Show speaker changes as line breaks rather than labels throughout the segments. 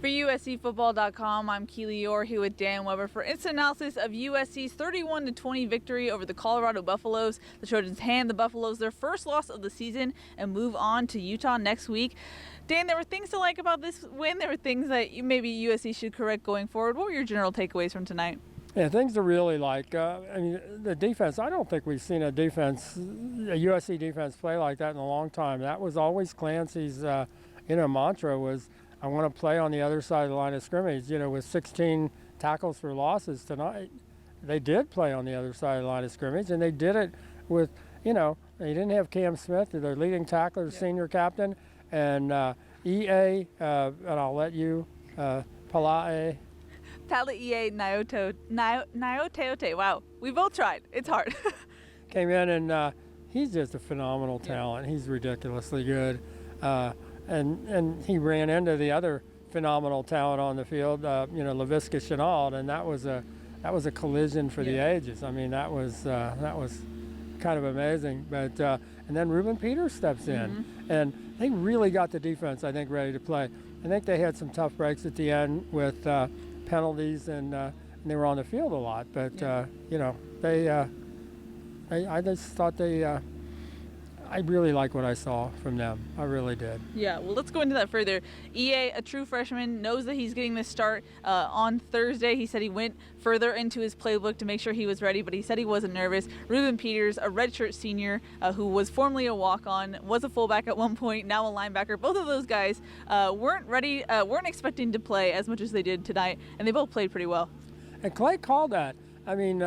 For USCFootball.com, I'm Keely Eure here with Dan Weber for instant analysis of USC's 31-20 victory over the Colorado Buffaloes. The Trojans hand the Buffaloes their first loss of the season and move on to Utah next week. Dan, there were things to like about this win. There were things that maybe USC should correct going forward. What were your general takeaways from tonight?
Yeah, things to really like. I mean, the defense, I don't think we've seen a USC defense play like that in a long time. That was always Clancy's, mantra was, I want to play on the other side of the line of scrimmage. With 16 tackles for losses tonight, they did play on the other side of the line of scrimmage, and they did it with, they didn't have Cam Smith, their leading tackler, senior captain, and EA, and I'll let you, Palae.
Palaie Naioteote. Wow, we both tried. It's hard.
Came in, and he's just a phenomenal talent. He's ridiculously good. And he ran into the other phenomenal talent on the field, Laviska Shenault, and that was a collision for the ages. I mean, that was kind of amazing. But and then Rueben Peters steps in, and they really got the defense, I think, ready to play. I think they had some tough breaks at the end with penalties, and they were on the field a lot. But I just thought I really like what I saw from them. I really did.
Yeah, well, let's go into that further. EA, a true freshman, knows that he's getting this start on Thursday. He said he went further into his playbook to make sure he was ready, but he said he wasn't nervous. Rueben Peters, a redshirt senior who was formerly a walk-on, was a fullback at one point, now a linebacker. Both of those guys weren't expecting to play as much as they did tonight, and they both played pretty well.
And Clay called that. I mean,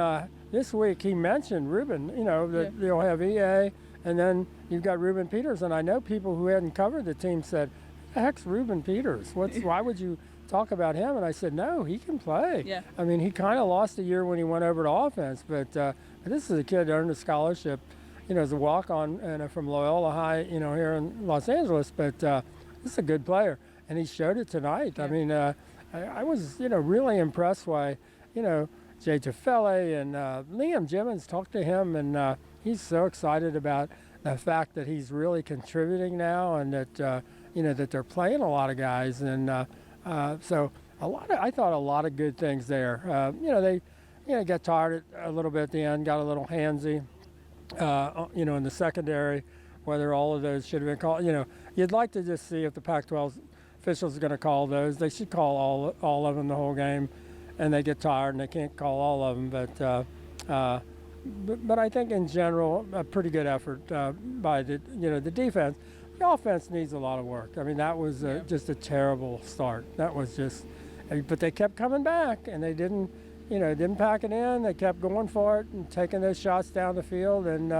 this week he mentioned Rueben, that they'll have EA, and then you've got Rueben Peters, and I know people who hadn't covered the team said, the heck's Rueben Peters? Why would you talk about him? And I said, no, he can play.
Yeah.
I mean, he kind of lost a year when he went over to offense, but this is a kid that earned a scholarship, as a walk-on and from Loyola High, here in Los Angeles, but this is a good player, and he showed it tonight. Yeah. I mean, I was, really impressed by, Jay Tufele and Liam Jimmons talked to him, and he's so excited about the fact that he's really contributing now, and that that they're playing a lot of guys, and so I thought a lot of good things there. They got tired a little bit at the end, got a little handsy, in the secondary. Whether all of those should have been called, you'd like to just see if the Pac-12 officials are going to call those. They should call all of them the whole game, and they get tired and they can't call all of them, But I think in general, a pretty good effort by the defense. The offense needs a lot of work. I mean, that was just a terrible start. That was but they kept coming back, and they didn't pack it in. They kept going for it and taking those shots down the field, and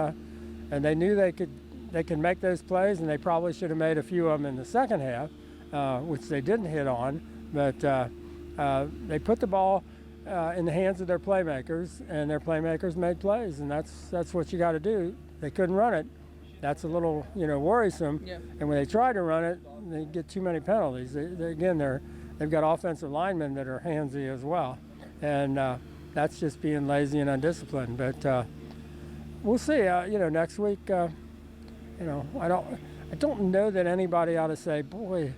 they knew they could make those plays, and they probably should have made a few of them in the second half, which they didn't hit on. But they put the ball in the hands of their playmakers, and their playmakers made plays, and that's what you got to do. They couldn't run it. That's a little worrisome. Yeah. And when they try to run it, they get too many penalties. They've got offensive linemen that are handsy as well, and that's just being lazy and undisciplined. But we'll see. Next week. I don't know that anybody ought to say, boy,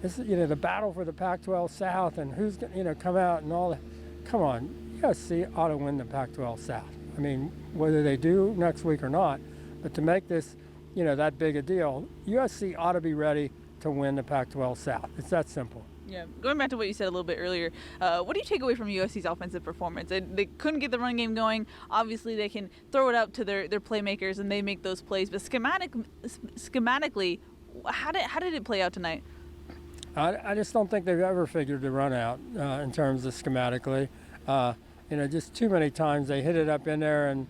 this is the battle for the Pac-12 South, and who's going to come out and all that. Come on, USC ought to win the Pac-12 South. I mean, whether they do next week or not, but to make this, that big a deal, USC ought to be ready to win the Pac-12 South. It's that simple.
Yeah, going back to what you said a little bit earlier, what do you take away from USC's offensive performance? They couldn't get the run game going. Obviously, they can throw it up to their playmakers, and they make those plays. But schematically, how did it play out tonight?
I just don't think they've ever figured the run out in terms of schematically. Just too many times they hit it up in there and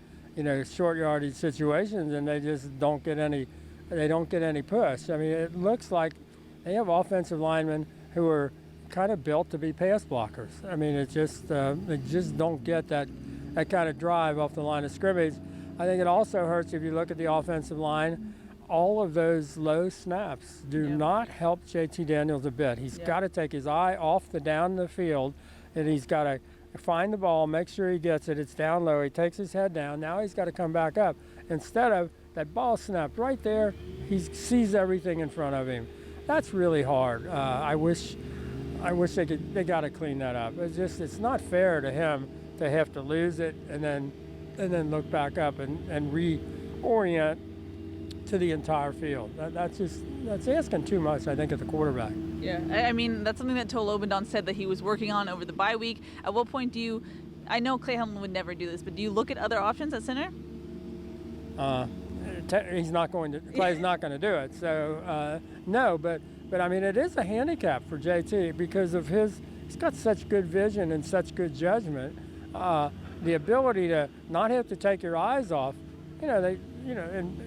short yardage situations, and they just don't get any. They don't get any push. I mean, it looks like they have offensive linemen who are kind of built to be pass blockers. I mean, they just don't get that kind of drive off the line of scrimmage. I think it also hurts if you look at the offensive line. All of those low snaps do not help JT Daniels a bit. He's got to take his eye off down the field, and he's got to find the ball, make sure he gets it. It's down low. He takes his head down. Now he's got to come back up. Instead of that ball snapped right there, he sees everything in front of him. That's really hard. I wish I wish they got to clean that up. It's not fair to him to have to lose it and then look back up and reorient to the entire field. That's asking too much, I think, at the quarterback.
Yeah, I mean, that's something that Tola Obendon said that he was working on over the bye week. At what point do you, I know Clay Helton would never do this, but do you look at other options at center?
He's not going to. Clay's not going to do it. So no, but I mean, it is a handicap for JT because of he's got such good vision and such good judgment. The ability to not have to take your eyes off. And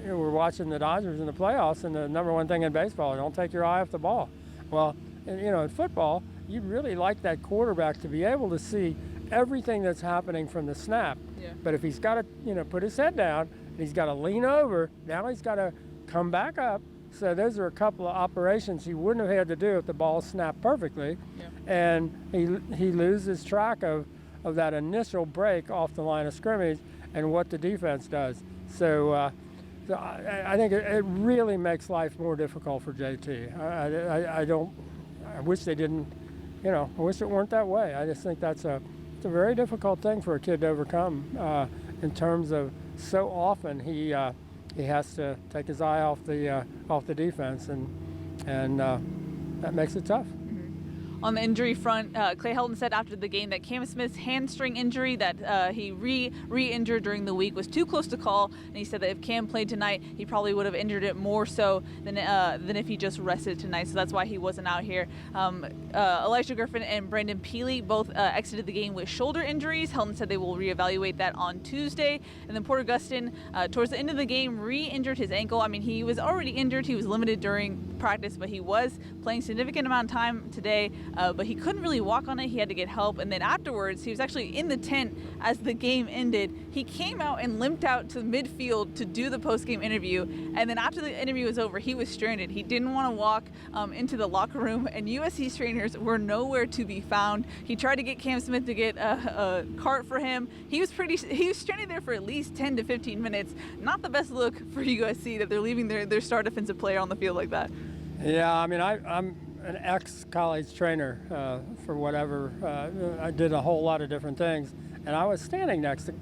we're watching the Dodgers in the playoffs, and the number one thing in baseball, don't take your eye off the ball. Well, in football, you'd really like that quarterback to be able to see everything that's happening from the snap.
Yeah.
But if he's got to, put his head down, and he's got to lean over, now he's got to come back up. So those are a couple of operations he wouldn't have had to do if the ball snapped perfectly.
Yeah.
And he loses track of that initial break off the line of scrimmage and what the defense does. So I think it really makes life more difficult for JT. I wish they didn't, I wish it weren't that way. I just think it's a very difficult thing for a kid to overcome in terms of so often he has to take his eye off the defense, and that makes it tough.
On the injury front, Clay Helton said after the game that Cam Smith's hamstring injury that he re-injured during the week was too close to call, and he said that if Cam played tonight, he probably would have injured it more so than if he just rested tonight. So that's why he wasn't out here. Elijah Griffin and Brandon Peely both exited the game with shoulder injuries. Helton said they will reevaluate that on Tuesday. And then Porter Gustin, towards the end of the game, re-injured his ankle. I mean, he was already injured. He was limited during practice, but he was playing significant amount of time today. But he couldn't really walk on it. He had to get help. And then afterwards, he was actually in the tent as the game ended. He came out and limped out to midfield to do the post-game interview. And then after the interview was over, he was stranded. He didn't want to walk into the locker room, and USC trainers were nowhere to be found. He tried to get Cam Smith to get a cart for him. He was stranded there for at least 10 to 15 minutes. Not the best look for USC that they're leaving their star defensive player on the field like that.
Yeah, I mean, I'm an ex-college trainer for whatever. I did a whole lot of different things, and I was standing next to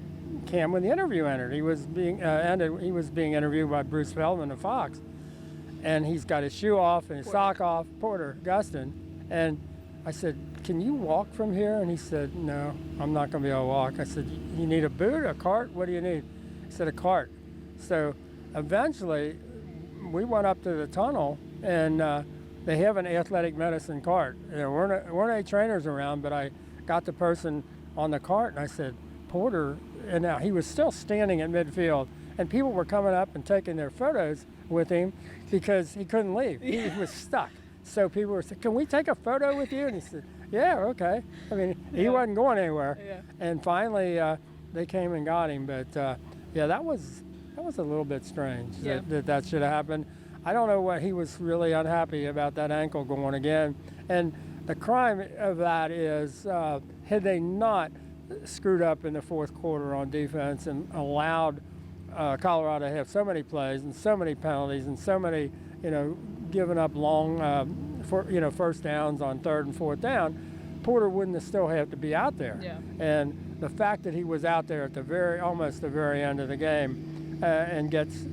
Cam when the interview ended. He was being interviewed by Bruce Feldman of Fox, and he's got his shoe off and his sock off, Porter Gustin, and I said, "Can you walk from here?" And he said, "No, I'm not going to be able to walk." I said, "You need a boot, a cart? What do you need?" He said, "A cart." So eventually, we went up to the tunnel, and they have an athletic medicine cart. There weren't any trainers around, but I got the person on the cart, and I said, "Porter," and now he was still standing at midfield, and people were coming up and taking their photos with him because he couldn't leave. He was stuck. So people were saying, "Can we take a photo with you?" And he said, "Yeah, okay." I mean, he wasn't going anywhere.
Yeah.
And finally, they came and got him. But yeah, that was a little bit strange that should have happened. I don't know what he was really unhappy about that ankle going again. And the crime of that is, had they not screwed up in the fourth quarter on defense and allowed Colorado to have so many plays and so many penalties and so many, giving up long, first downs on third and fourth down, Porter wouldn't have still have to be out there.
Yeah.
And the fact that he was out there at almost the very end of the game and gets,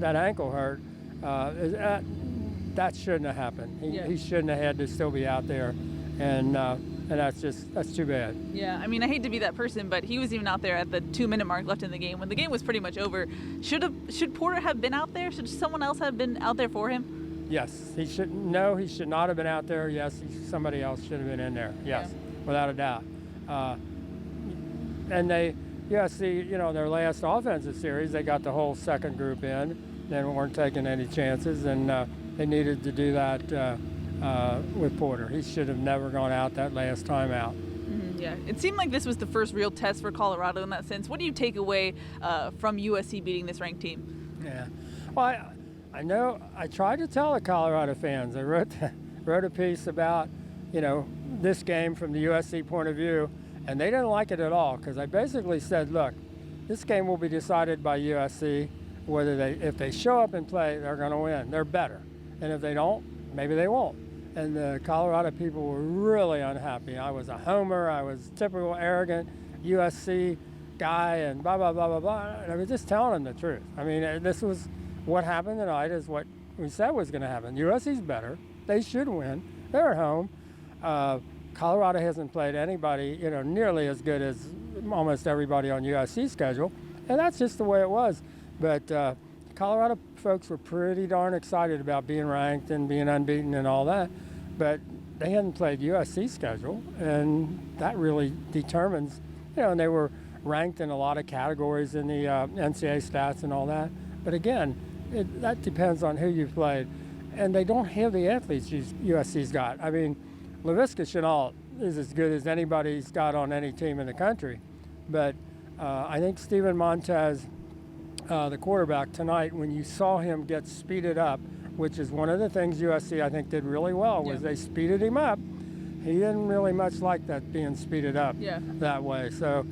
that ankle hurt, that shouldn't have happened. He shouldn't have had to still be out there, and that's too bad.
Yeah, I mean, I hate to be that person, but he was even out there at the 2-minute mark left in the game when the game was pretty much over. Should Porter have been out there? Should someone else have been out there for him?
Yes, he should. No, he should not have been out there. Yes, somebody else should have been in there. Yes, without a doubt. And USC, their last offensive series, they got the whole second group in. They weren't taking any chances, and they needed to do that with Porter. He should have never gone out that last time out.
Mm-hmm, yeah, it seemed like this was the first real test for Colorado in that sense. What do you take away from USC beating this ranked team?
Yeah, well, I know I tried to tell the Colorado fans. I wrote a piece about, this game from the USC point of view, and they didn't like it at all because I basically said, look, this game will be decided by USC. If they show up and play, they're going to win. They're better. And if they don't, maybe they won't. and the Colorado people were really unhappy. I was a homer. I was typical arrogant USC guy, and blah blah blah blah blah. And I was just telling them the truth. I mean, this was what happened tonight. Is what we said was going to happen. USC's better. They should win. They're at home. Colorado hasn't played anybody, nearly as good as almost everybody on USC's schedule, and that's just the way it was. But Colorado folks were pretty darn excited about being ranked and being unbeaten and all that, but they hadn't played USC's schedule, and that really determines, and they were ranked in a lot of categories in the NCAA stats and all that. But again, that depends on who you played, and they don't have the athletes USC's got. I mean, Laviska Shenault is as good as anybody's got on any team in the country, but I think Steven Montez, the quarterback tonight, when you saw him get speeded up, which is one of the things USC I think did really well, was they speeded him up. He didn't really much like that being speeded up that way. So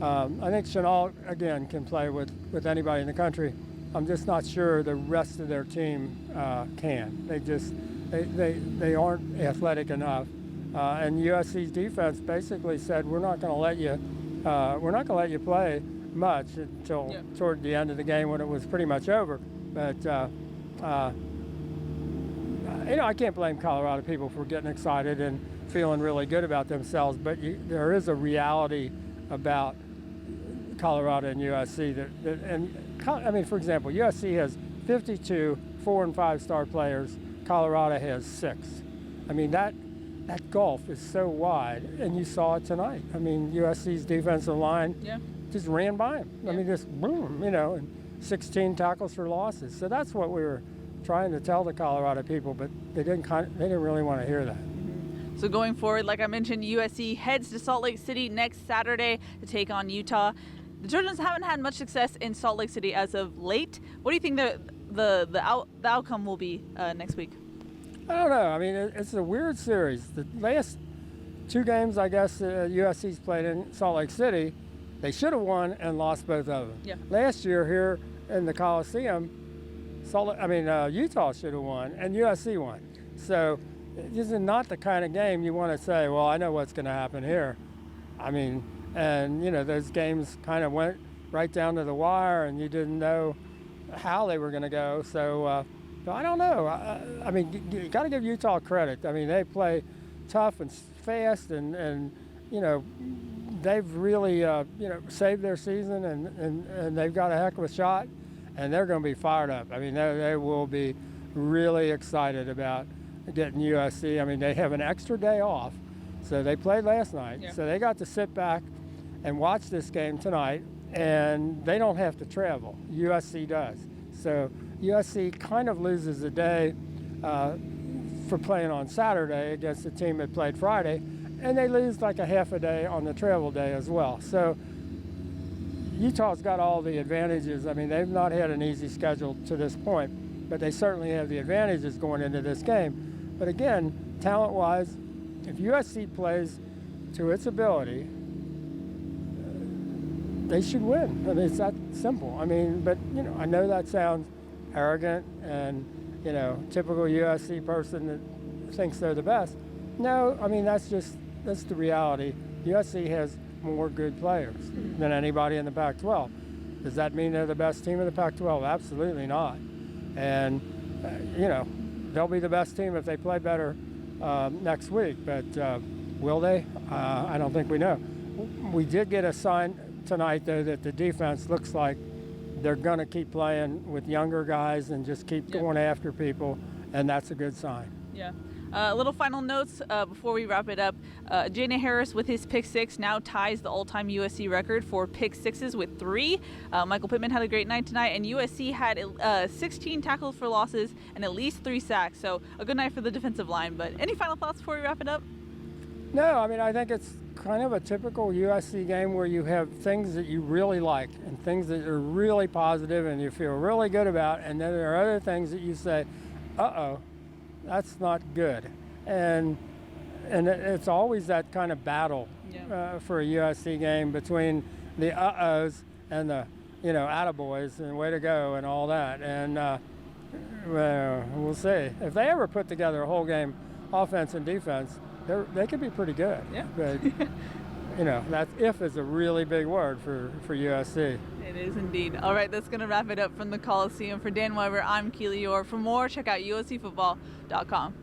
I think Shenault, again, can play with anybody in the country. I'm just not sure the rest of their team can. They aren't athletic enough. And USC's defense basically said, we're not going to let you play much until toward the end of the game when it was pretty much over. But I can't blame Colorado people for getting excited and feeling really good about themselves, but there is a reality about Colorado and USC for example, USC has 52 4- and 5-star players. Colorado has 6. I mean, that gulf is so wide, and you saw it tonight. I mean, USC's defensive line just ran by him. I mean, just boom, and 16 tackles for losses. So that's what we were trying to tell the Colorado people, but they didn't really want to hear that.
So going forward, like I mentioned, USC heads to Salt Lake City next Saturday to take on Utah. The Trojans haven't had much success in Salt Lake City as of late. What do you think the outcome will be next week?
I don't know. I mean, it's a weird series. The last 2 games, I guess, USC's played in Salt Lake City, they should have won and lost both of them.
Yeah.
Last year here in the Coliseum, Utah should have won and USC won. So this is not the kind of game you want to say, well, I know what's going to happen here. I mean, and those games kind of went right down to the wire, and you didn't know how they were going to go. So I don't know. I mean, you got to give Utah credit. I mean, they play tough and fast, and they've really saved their season, and they've got a heck of a shot, and they're going to be fired up. I mean, they will be really excited about getting USC. I mean, they have an extra day off, so they played last night, so they got to sit back and watch this game tonight, and they don't have to travel. USC does. So USC kind of loses a day for playing on Saturday against a team that played Friday, and they lose like a half a day on the travel day as well. So Utah's got all the advantages. I mean, they've not had an easy schedule to this point, but they certainly have the advantages going into this game. But again, talent-wise, if USC plays to its ability, they should win. I mean, it's that simple. I mean, but, I know that sounds arrogant and, typical USC person that thinks they're the best. No, I mean, that's the reality. USC has more good players than anybody in the Pac-12. Does that mean they're the best team in the Pac-12? Absolutely not. And, they'll be the best team if they play better next week. But will they? I don't think we know. We did get a sign tonight, though, that the defense looks like they're going to keep playing with younger guys and just keep going after people, and that's a good sign.
Yeah. Little final notes before we wrap it up. Jayden Harris with his pick 6 now ties the all-time USC record for pick 6s with 3. Michael Pittman had a great night tonight, and USC had 16 tackles for losses and at least 3 sacks. So a good night for the defensive line. But any final thoughts before we wrap it up?
No, I mean, I think it's kind of a typical USC game where you have things that you really like and things that are really positive and you feel really good about, and then there are other things that you say, uh-oh, that's not good. And it's always that kind of battle for a USC game between the uh-ohs and the, attaboys and way to go and all that. And well, we'll see. If they ever put together a whole game offense and defense, they could be pretty good.
Yeah.
But, that if is a really big word for USC.
It is indeed. All right, that's going to wrap it up from the Coliseum. For Dan Weber, I'm Keely Eure. For more, check out uscfootball.com.